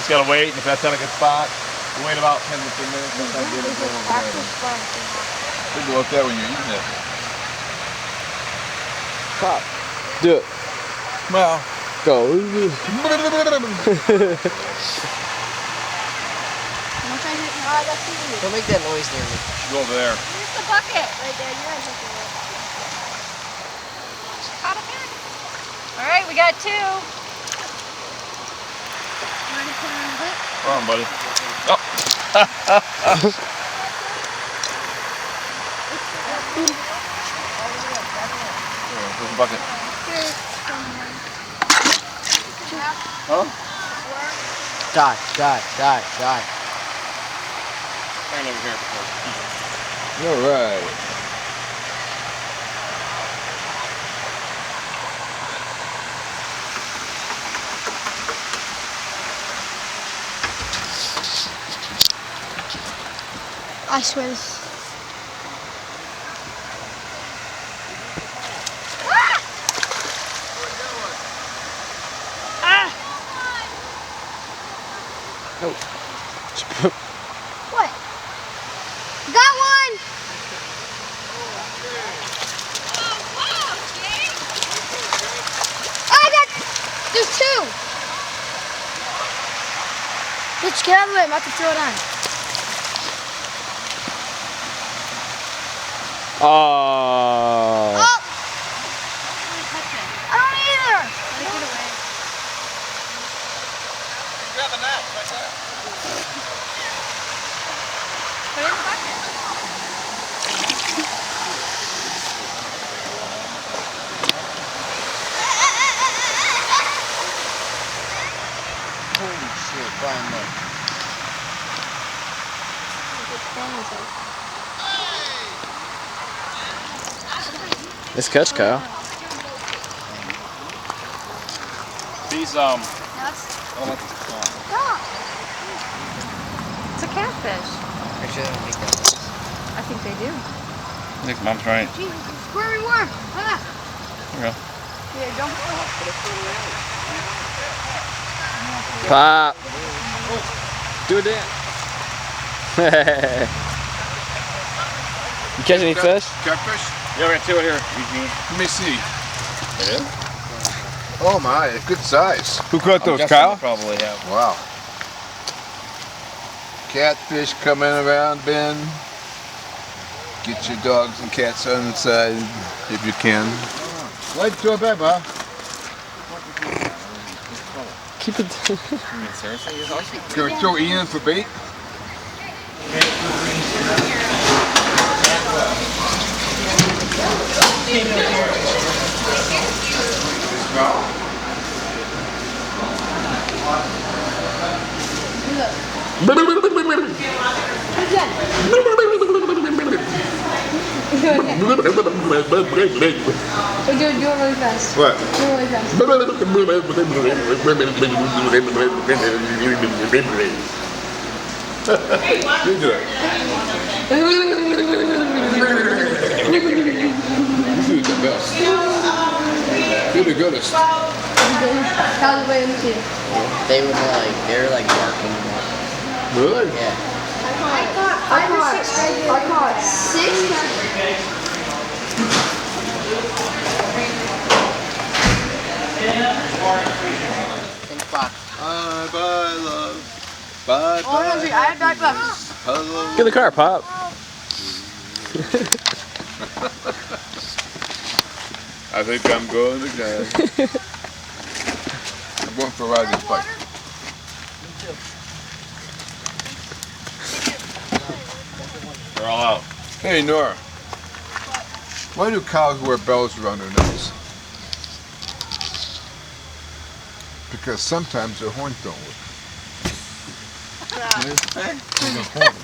just gotta wait, and if that's not a good spot, you wait about 10 to 15 minutes. Sometimes you go over there. Think about that when you're eating it. Pop. Do it. Well. Go. Once I hit Don't make that noise near me. Go over there. Here's the bucket right there. You guys look at it. Caught a fish. All right, we got 2. Ready to put it on the hook? Come on, buddy. Oh. Where's the bucket? Huh? Die. Stand over here. All right. I swear this. No. What? Got one! There's 2! Bitch, get out of the way. I'm about to throw it on. Oh. Oh! I don't either! Let it get away. Grab the net right there. Put it in the bucket. Holy shit, Brian, look. Nice catch, Kyle. These, Yes. oh, that's, Stop. It's a catfish. Actually, I don't make that noise. I think they do. I think Mom's right. Jesus, it's where we were. Ah. There you go. Yeah, don't put Pop. Do a dance. You catch any fish? Catfish? Yeah, we got 2 in here, Eugene. Let me see. It is? Oh my, good size. Who caught those, guessing Kyle? they probably have. Wow. Catfish coming around, Ben. Get your dogs and cats on the side if you can. Why'd you throw it back, Bob? Keep it. Seriously? He's always Can we throw Ian for bait? Do it really fast. What? Do it really fast. You do it. You do the best. You're the goodest. How's the way in the team? They're like barking. Really? Yeah. I caught 6. Thanks, Bob. Bye bye, love. Bye Oh, no, I had back left. Hello. Get in the car, Pop. I think I'm going again. I'm going for a ride this bike. They're all out. Hey, Nora. Why do cows wear bells around their necks? Because sometimes their horns don't work. There's a horn.